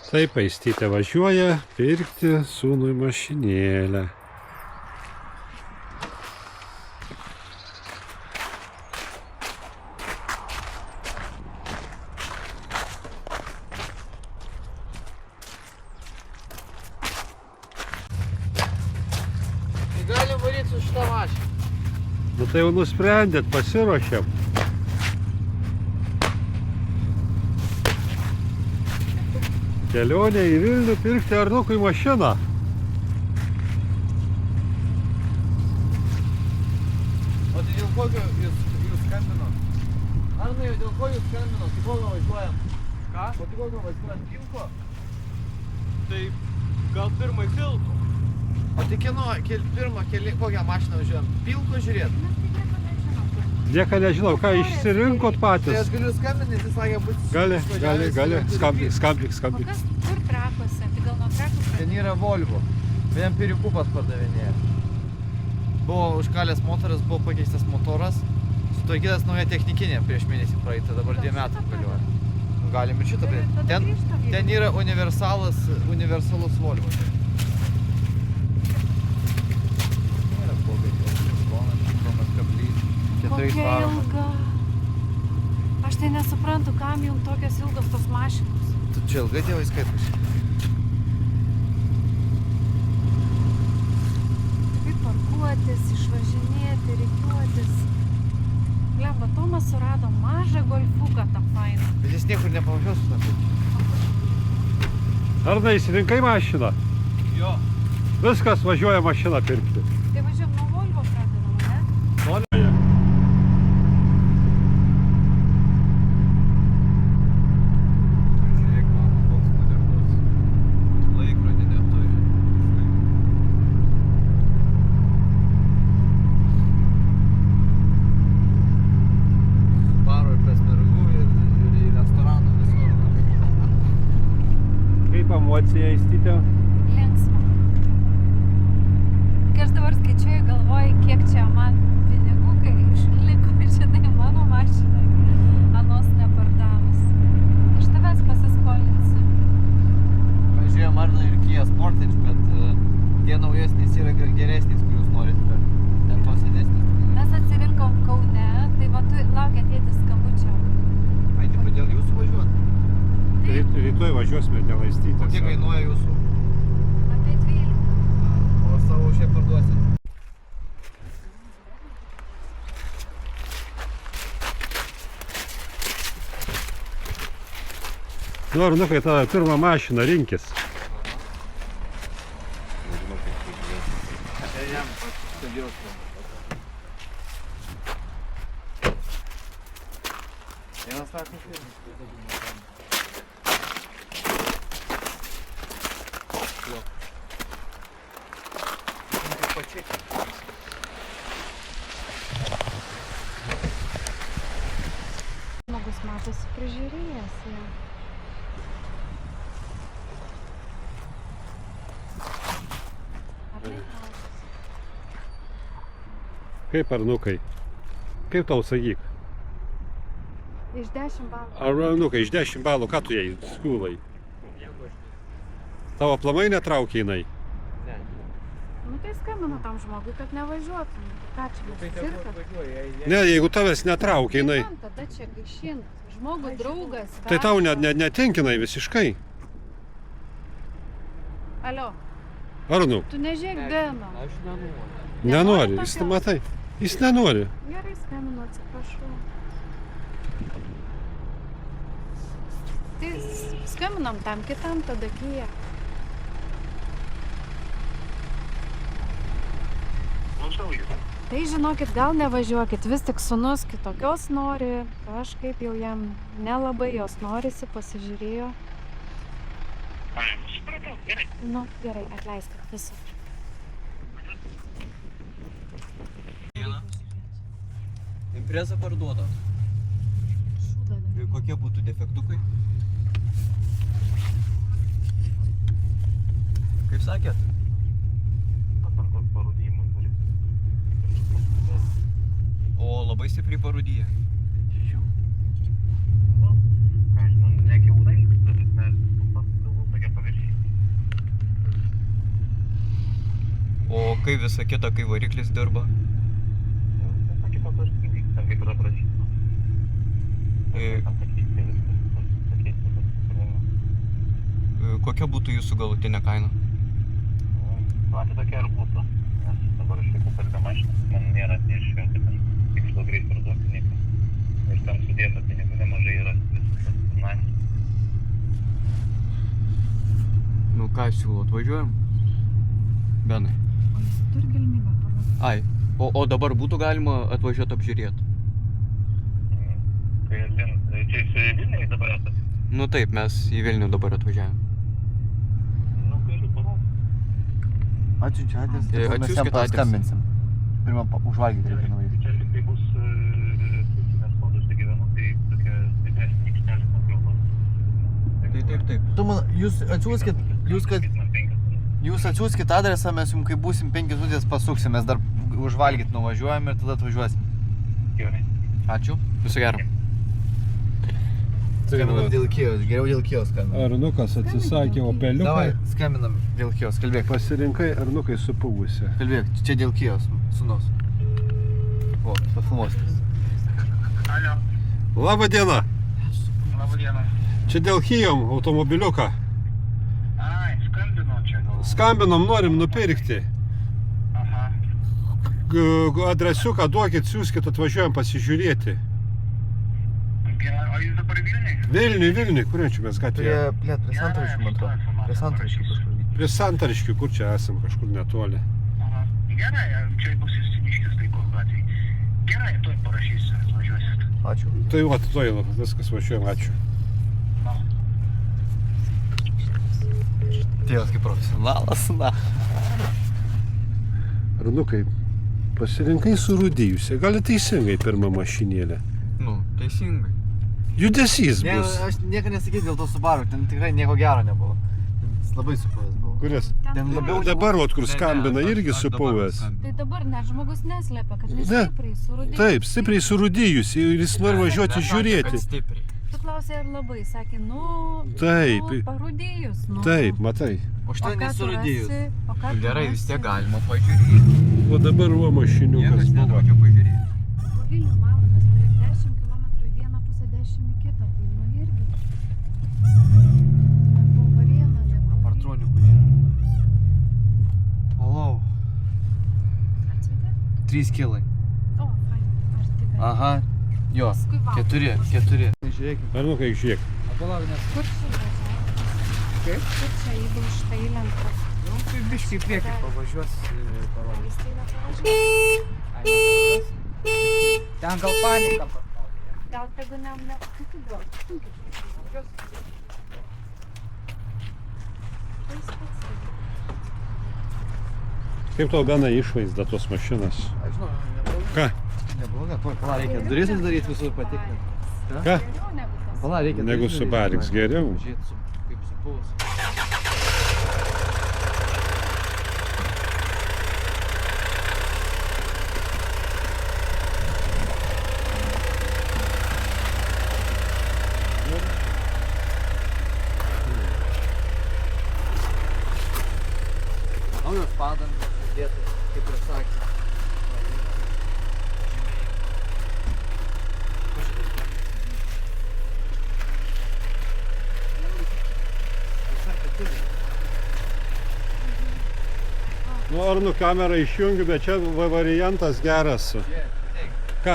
Taip, Aistytė važiuoja pirkti sūnui mašinėlę. Tai galim varyti su šitą mašiną. Nu tai jau nusprendėt, pasiruošėm. Kelionė į Vilnių pirkti Arnukui mašiną. O tai dėl kokio jūs skambino? Arnai, dėl ko jūs skambino? Tai kokio važiuojam? Ką? O tai kokio važiuojam? Pilko? Tai gal pirmai pilko? O tai kokią mašiną važiuojam? Pilko žiūrėt? Nieka nežinau, ką išsirinkot Tai patys. aš galiu skambinti, jis sakė, bus Gali, skambink. Kur trakuose? Tai gal nuo trakų pradėti? Ten yra Volvo. Vien Pirikupas pardavinėja. Buvo užkalęs motoras, buvo pakeistas motoras. Sutvarkytas nauja technikinė prieš mėnesį praeitą, dabar 2 metų galioja. Galim ir šitą pridėti. Ten yra universalus Volvo. Nėra blogai, kromas kablys, 4 Kokia varomas. ilga. Aš tai nesuprantu, kam jums tokios ilgos tos mašinos. Tu čia ilgai tėvai skaitus? Kaip parkuotis, išvažinėti, rikiuotis. Lemba, Tomas surado mažą golfuką tą fainą. Bet jis niekur nepavažiuos su tam. Arnai, įsirinkai mašiną? Jo. Viskas, važiuoja mašiną pirkti. Tai važiuojam nuo Volvo pradedam, ne? Žiūrėk, mama, koks modernus. Laikrodį neturi. Varo ir pės mergų ir į restoraną visur. Kaip emocija, Aistytė? Linksma. Kai aš dabar skaičiuoju, galvoju, kiek čia man pinigų, kai išliko, žinai, mano mašinai, anos nepardavus. Iš tavęs pasiskolinsiu. Važiuojam Arno ir Kia Sportage, bet tie naujesnis yra geresnis, kuriuos norite. Ten to senesnis. Mes atsirinkom Kaune, tai va tu laukia tėtis skambučio. Ai, tai kodėl jūsų važiuot? Rytoj važiuosime dėl O Aistytės. kiek kainuoja jūsų? Apie 12. O savo šiaip parduosit? Nu, Arnukai, tą pirmą mašiną rinkis. Jam stebėjau. Vienas takas ir. Žmogus matosi prižiūrėjęs ją. Kaip Arnukai? Kaip tau sakyk? Iš 10 balų. Ar Arnukai, iš 10 balų, ką tu jai siūlai? Tavo aplamai netraukia jinai? Nu tai skambino tam žmogui, kad nevažiuotum. Ką čia mes cirkas? Ne, jeigu tavęs netraukia jinai, Man tada čia gaišint. Žmogų draugas. tai tau veža. netinkinai visiškai. Alio, Arnu, tu nežiūrėk Beno. Aš nenoriu. nenori, Nenori jis tokios? matai, jis nenori. Gerai skambinu, atsiprašau. Tai skambinam tam kitam tada Kia. Tai žinokit, gal nevažiuokit, vis tik sūnus kitokios nori, kažkaip jau jam nelabai jos norisi, pasižiūrėjo. Nu, gerai, atleiskit visų. Impreza parduoda. Šūda. Ir kokie būtų defektukai? Kaip sakėt? O labai stipriai parūdyja. Nu, ką žinau, ne kiaurai, bet mes galbūt tokia kai visa kita, kai variklis dirba. Kokia būtų jūsų galutinė kaina? Tai tokia ir būtų, nes dabar aš laiku perka mašiną, man nėra neišėjo, kad ten tikslo greit parduoti nieko. Ir tam sudėta pinigų nemažai yra visas tas finansis. Nu ką siūlot, važiuojam? Benai. O jis turi galimybę parodyti. Ai, o dabar būtų galima atvažiuoti apžiūrėti? Tai čia į Vilnių dabar esate? Nu taip, mes į Vilnių dabar atvažiavome. Nu, galiu parodyti. Atsiunčia adresą, Atsiųskit mes jam adresą. paskambinsim. Pirmą užvalgyti reikia nuvažiuoti. Čia tik tai bus Susinės kodose gyvenu, tai tokia didesnė aikštelė nuo Taip. Tu man, jūs atsiųskit adresą, mes jums kai būsim 5 minutės pasuksim, mes dar užvalgyti nuvažiuojam ir tada atvažiuosim. Gerai. Ačiū. Viso gero. Skambinam dėl Kijos, geriau dėl Kijos skambinam. Arnukas atsisakė Opeliuką. Davai, skambinam dėl Kijos, kalbėk. Pasirinkai Arnukai supūgusi. Kalbėk, čia dėl Kijos, sūnus. O, pafilmuosis. Alio, Labą dieną. labą dieną. Čia dėl Kijom automobiliuką. Ai, skambinau čia gal. Skambinam, norim nupirkti. Aha. Adresiuką duokit, siūskit, atvažiuojam pasižiūrėti. Gerai, o jūs dabar Vilniui? Vilniui, kur čia mes gatvėje? Prie Santariškių, man atrodo. Prie Santariškių kažkur. Prie Santariškių, kur čia esam, kažkur netoli. Aha. Gerai, čia bus Justiniškis taikos gatvėj. Gerai, tuoj parašysiu, važiuosit. Ačiū. Tai va, tuoj viskas važiuojam, ačiū. Na. Tėvas kaip profesionalas, na. Arnukai, pasirinkai surūdijusi, gali teisingai pirmą mašinėlę. Nu, teisingai. Judesys Ne, bus. aš nieko nesakyt dėl to Subaru, ten tikrai nieko gero nebuvo. Jis labai supuvęs buvo. Kuris? Ten labiau Dabar, vat, kur skambina, irgi supuvęs. Tai dabar net žmogus neslėpia, kad jis Ne. stipriai surūdėjo. Taip, stipriai surūdijusi ir jis nori važiuoti žiūrėti. Stipriai. Tu klausai ar labai, sakė, nu, Taip. nu parūdėjus. Nu. Taip, matai. O O štai ką tu nesurūdijus. rasi? O ką tu Gerai, vis tiek rasi? galima pažiūrėti. O dabar va mašiniukas Niekas buvo. nedraudžia pažiūrėti. Po Vilnių malamės prieš 10 km į vieną pusę, 10 į kitą. Tai nu irgi. Ne po Varėną, ne po Partroniukų čia. Alau, Atsivedė? 3 kilai. O, fain, arti. bet Aha, jo, paskui va. 4. Žiūrėkit. Arnukai, žiūrėk. Palauk, nes Kur čia važiavo? Kaip? Kur čia įbrūžta į lentą? nu, tai biškai į priekį pavažiuos parodys. Jis tai nepravažiuoja. Ten gal panika. Gal tegu ne... Gal. Tai jis pats taip. Kaip tau bena išvaizda tos mašinas? Aš žinau, nebloga. Ką? Nebloga, pala, reikia duris daryti visur patikrinti. Ką? Geriau negu tas. Pala, reikia Negu duris Subarix, daryti. geriau? Žiūrėt, kaip supuvus. Naujos padangos sudėtos, kaip ir sakė. Nu, Arnu kamerą išjungiu, bet čia variantas geras. Ką?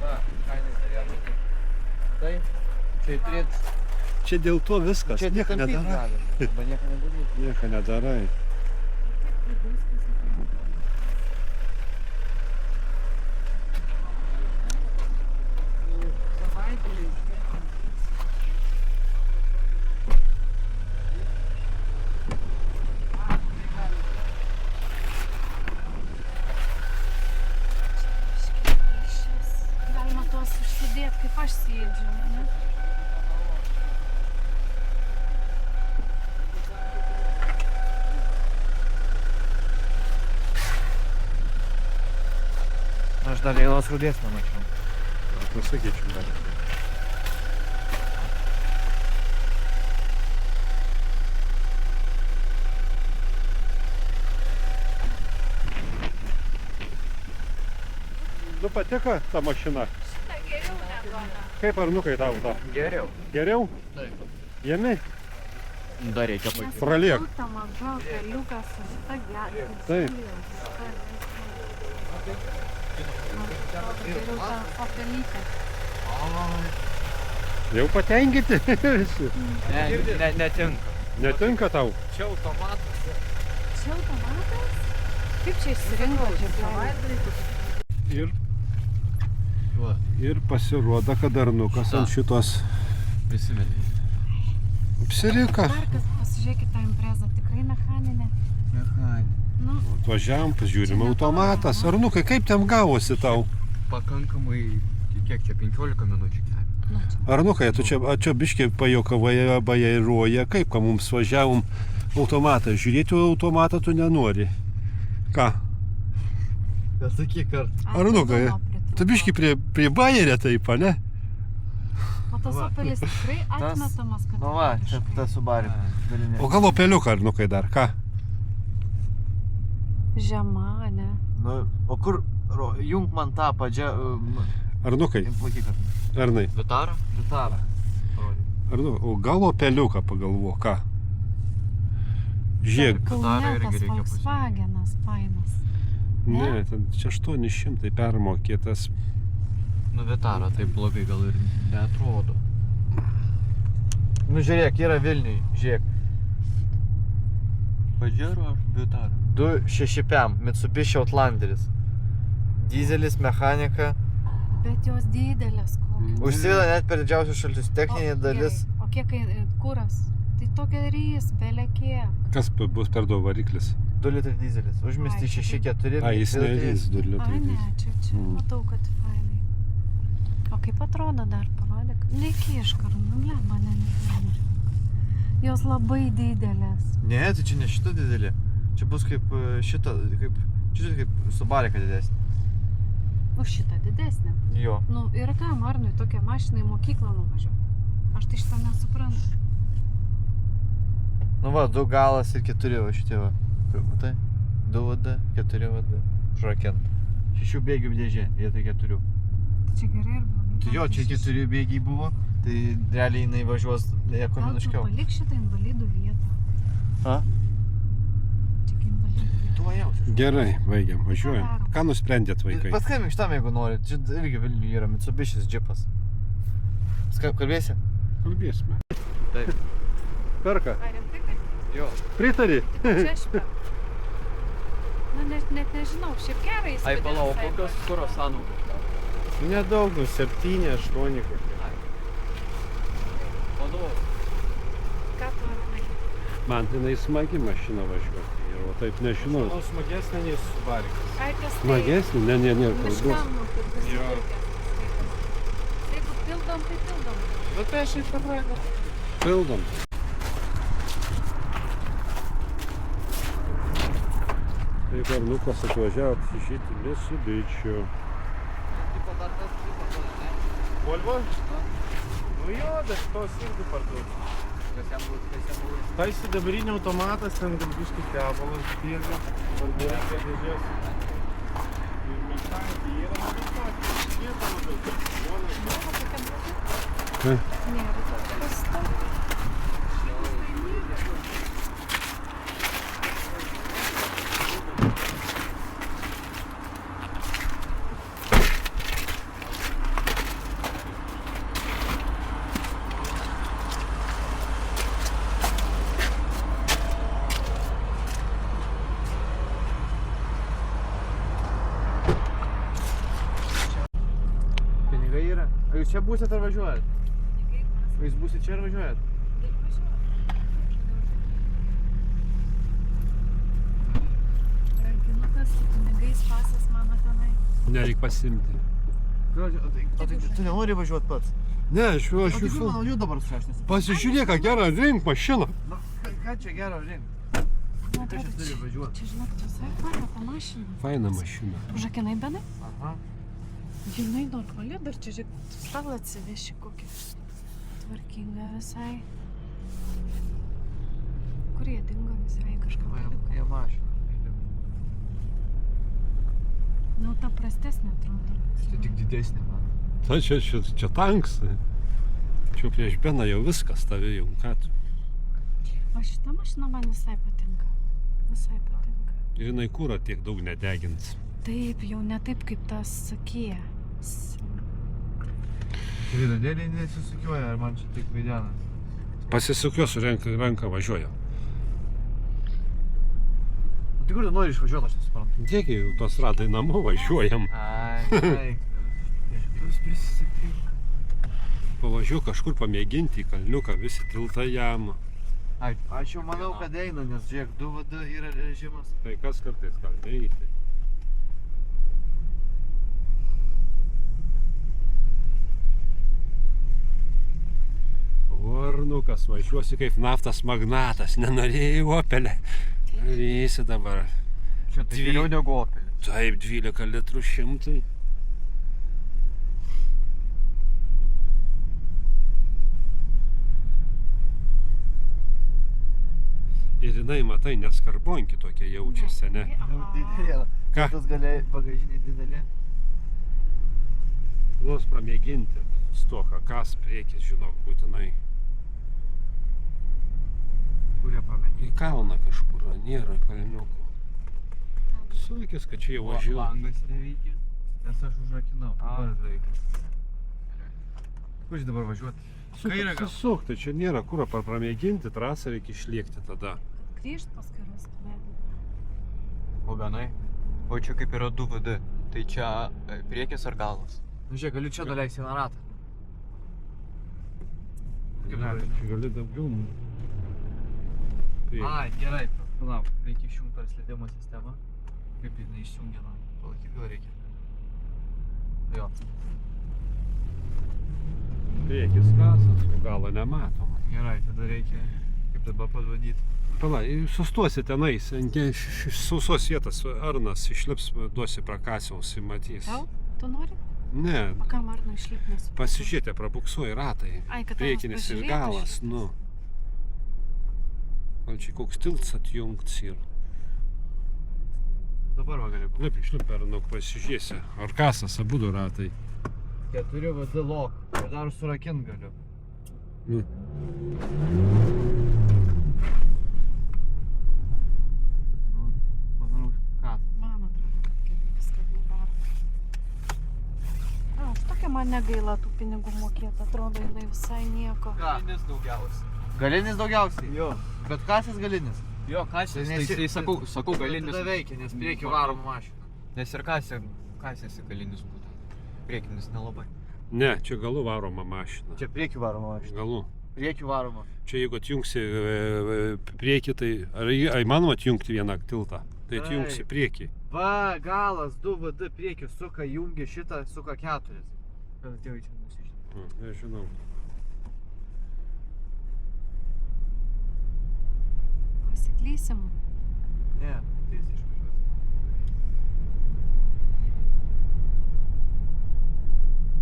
Va, kainai turėjo būti. Tai, čia turėt... Čia dėl to viskas. Čia Nieko tampyt nedarai. gali, arba nieko nedaryti. Nieko nedarai. Galima tuos užsidėti, kaip aš sėdžiu, ne? Aš dar vienos rudės nemačiau. Pasakyčiau dar. patiko ta mašina? Šitą geriau negu aną. Kaip Arnukai tau ta? Geriau. Geriau? Taip. Jame? Dar reikia Nes Praliek. Tam atgal keliukas su šita gerė. Taip. Geriau tą opelytę. Jau patenkinti visi. Netinka. Netinka tau? Čia automatas. Čia automatas? Kaip čia išsirinko čia? Ir pasirodo, kad Arnukas ant šitos Prisimeni. apsirika. Dar kas, pasižiūrėkit tą imprezą, tikrai mechaninė. Nu, Atvažiavam, pažiūrim, automatas. Arnukai, kaip ten gavosi tau? Pakankamai, kiek čia 15 minučių kelio. Arnukai, tu čia biškiai pajokavai, bajairuoja, kaip, ką mums važiavom automatą. Žiūrėti automatą tu nenori. Ką? Pasakyk kartą. Arnukai, tu biškiai prie bajerė taip, ne? O tas opelis tikrai atmetamas, kad... Nu va, čia tas Subaru. O gal opeliuką, Arnukai, dar, ką? Žema, ne? Nu, o kur, jung man tą padžią... Arnukai, Implakyk kartą. Arnai, Vitarą? Gitarą. Arnu, o gal opeliuką pagalvo, ką? Žiūrėk, Gitarą irgi Kaune tas reikia Volkswagenas fainas. ne, ten čia 800 permokėtas. Nu Vitarą taip blogai gal ir neatrodo. Nu žiūrėk, yra Vilniui, žiūrėk. Pajero ar Vitarą? 265 Mitsubishi Outlanderis. Dizelis, mechanika. Bet jos didelės kokios. Užsideda net per didžiausius šalčius. Techninė dalis. Gerai. O kiek kuras? Tai tokia rys, belė kiek. Kas bus per daug variklis? 2 litrai dizelis. Užmesti Ai, 6-4. A, jis nerys, 2 Ai, litrai. ne, čia matau, kad fainai. O kaip atrodo dar, parodyk. Neiki iš karų, nu mane nežinau. Jos labai didelės. Ne, tai čia ne šita didelė. Čia bus kaip šita, kaip Subarika didesnė. Už šitą didesnę. Jo. Nu, ir ką, Marnui tokią mašiną į mokyklą nuvažiuoju. Aš tai šitą nesuprantu. Nu va, 2 galas ir 4 va šitie va. Matai? 2 VD, 4 VD. Šrakent. 6 bėgių dėžė, vietoj 4. Tai čia gerai ir blogai. Tai jo, čia 4 bėgiai buvo, tai realiai jinai važiuos Gal tu ekonomiškiau. palik šitą invalidų vietą. A? Čia invalidų vieta. Tu vajausiu. Gerai, baigiam, važiuojam. darom? Ką nusprendėt, vaikai? Paskambink šitam, jeigu nori. Čia irgi Vilniuje yra Mitsubishis džipas. Kalbėsi? Kalbėsime. Taip. Perka. Ar rimtai, kad Jo. Pritari? čia aš per. Nu, net nežinau, šiaip gerai įspūdis. Ai, palauk, kokios kuro sąnaudos? Nedaug, 7-8 kokie. Vadovas. Ką tu manai? Man jinai smagi mašina važiuoti. Ir o taip nežinau. Smagesnė nei Subaru. Ai, kas tai? Smagesnė? Ne, kalbos. Miškam nupirktas. Jo. Jeigu pildom, tai pildom. Bet tai aš ir per brangu. Pildom. Taip Arnukas atvažiavo apsižyti Mitsubišių. Volvo? Nu jo, bet tos irgi parduodu. Tai sidabrinio automatas, ten galbiškai tebalas, dirga, parduodu dėžės. Ir mechanika yra labai vieta labai. Nėra tokios to. Pinigai yra. A jūs čia būsit ar važiuojat? O jūs būsit čia ar važiuojat? Rankinukas su pinigais, pasas mano tenai. Nereik pasimti. O tai tu nenori važiuot pats? Ne, aš O tai kur jūsų. man važiuot dabar su aš nesu? Pasižiūrėk, ką gerą rink mašiną. Na, ką čia gero rink? Man Kas čia atrodo, turi važiuot? Čia žinok, visai faina ta mašina. Faina mašina. Užrakinai benai? Aha. Jinai normali, dar čia žiūrėk, stalą atsiveši kokį. Tvarkinga visai. Kur jie dingo visai kažką O paliko? jie mašina. Nu, ta prastesnė atrodo. Tai tik didesnė, man. Tai čia tanks. Čia prieš Beną jau viskas tavi jau, ką tu. O šita mašina man visai patinka. Visai patinka. Ir jinai kūrą tiek daug nedegins. Taip, jau ne taip kaip tas Kia. Tai vidadėlį nesisukioja, ar man čia tik vaidena? Pasisukios ranką važiuoja. Tai kur tu nori išvažiuoti, aš nesuprantu. Dėgiai jau tos radai namo važiuojam. Ai, tai. Jūs prisipink. Pavažiuok kažkur pamėginti į kalniuką, visi tiltai jam. Ai, aš jau manau, kad eina, nes žiūrėk, 2VD yra režimas. Tai kas kartais gali eiti. Varnukas, važiuosi kaip naftos magnatas, nenorėjai Opelę. Vysi dabar. Čia tai geriau negu Opelė. Taip, 12 litrų 100. Ir jinai, matai, neskarbonkį tokia jaučiasi, ne? Didelė. Ką? Tas galia bagažinė didelė. Nors pramėginti stoką, kas priekis, žinau, būtinai. Kurie pamėgė? Į kalną kažkur, nėra kalniukų. Suvykis, kad čia jau važiuoju. Langas neveikia, nes aš užrakinau. Dabar veikia. Kur jis dabar važiuoti? Kairę gal? Susuk, tai čia nėra kur pramėginti, trasą reikia išliekti tada. Grįžt paskui rastume. O ganai. O čia kaip yra 2VD. Tai čia priekis ar galas? Nu žiūrėk, galiu čia daleisti vieną ratą. Kaip Ne, dabar? čia gali daugiau. Ai, gerai. Palauk, reikia išjungti per slėdimo sistemą. Kaip jinai išjungia, na, palaikyt gal reikia. Jo. Priekis kasas, o galo nematoma. Gerai, tada reikia, kaip dabar padvadyti. Pala, sustosi tenais, ant sausos vietos, Arnas išlips, duosi prakasiaus, matys. Tau? Tu nori? Ne, O kam Arno išlipti nesu? pasižiūrėti, prabuksuoji ratai. Ai, kad Priekinis ir galas, nu. Gal čia koks tilts atjungts ir... Dabar va gali būti. Taip, išlip per daug pasižiūrėsi. Ar kasas, abudu ratai. 4VD lock. Ir dar surakint galiu. Nu, manau, ką? Man atrodo, kad gerai viską nudaro. A, už tokia man negaila tų pinigų mokėti. Atrodo, jinai visai nieko. Galinis daugiausiai. Galinis daugiausiai? Jo. Bet kasės galinis? Jo, kasės, tai sakau galinis. Tada veikia, nes priekį varoma mašina. Nes ir kasėsi galinis būtent. Priekinis nelabai. Ne, čia galų varoma mašina. Čia priekį varoma mašina. Galų. Priekį varoma. Čia jeigu atjungsi priekį, tai ar įmanoma atjungti vieną tiltą? Tai atjungsi priekį. Va, galas, 2VD priekį suka, jungia šitą, suka 4. Kada tėvai čia nusižinė. Nežinau. Pasiklysim. Ne, tiesiai išvažiuosi.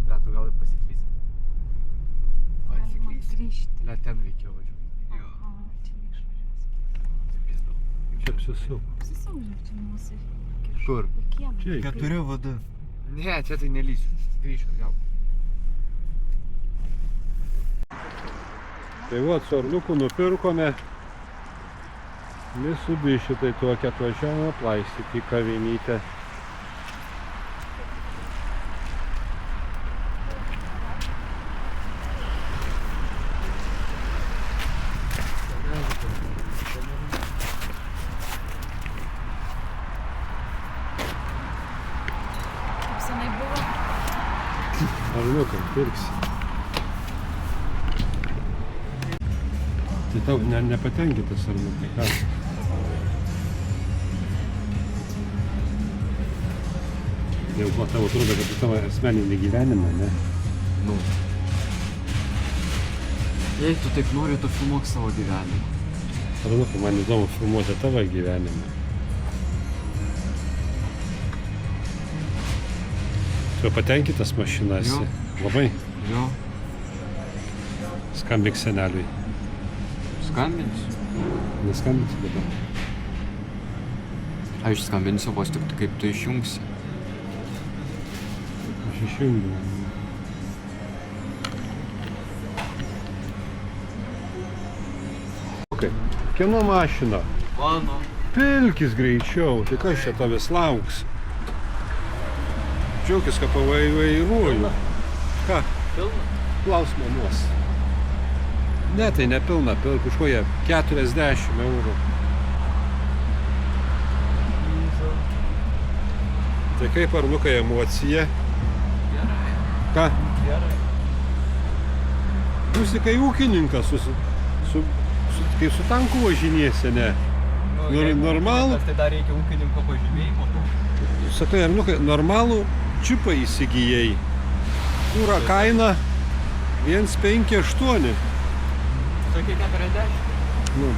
Ble, tu gal ir pasiklysi. Galima grįžti. Ble, ten reikėjo važiuoti. Aha, čia neišvažiuosi. Čia apsisuk. Apsisaužiu, čia mūsų. Kur? Į kiemą. Čia. 4VD. Ne, čia tai nelysiu. Grįšiu gal. Tai va, su Arnuku nupirkome Mitsubishi, tai tokia atvažiavome aplaistyti į kavinytę. Kaip senai buvo? Arnukai, pirksi. Tai tau nepatenkintas Arnukai, ką? Jau buvo tavo atrodo, kad tavo asmeninį gyvenimą, ne? Nu. Jei tu taip nori, tu filmuok savo gyvenimą. Arnukai, man įdomu filmuoti tavo gyvenimą. Tu patenkintas mašina esi? Jo. Labai? Jo, Skambink seneliui. skambinsiu. Neskambinsi dabar. Aš skambinsiu vos tik kaip tu išjungsi. Išjungiu. Kieno mašina? Mano. Pilkis greičiau, tai kas čia tavęs lauks? Džiaukis, kad pavairuoju. Ką? Pilna? Klaus mamos. Ne, tai nepilna, kažkoje 40 eurų. Tai kaip Arnukai emocija? Gerai. Ką? Gerai. Jūs kai ūkininkas, kai su tanku važinėsi, ne? Normalų? Tai dar reikia ūkininko pažymėjimo. Sakai, Arnukai, normalų čipą įsigijai. Kūro kaina 1,58. Sakai 40. Nu,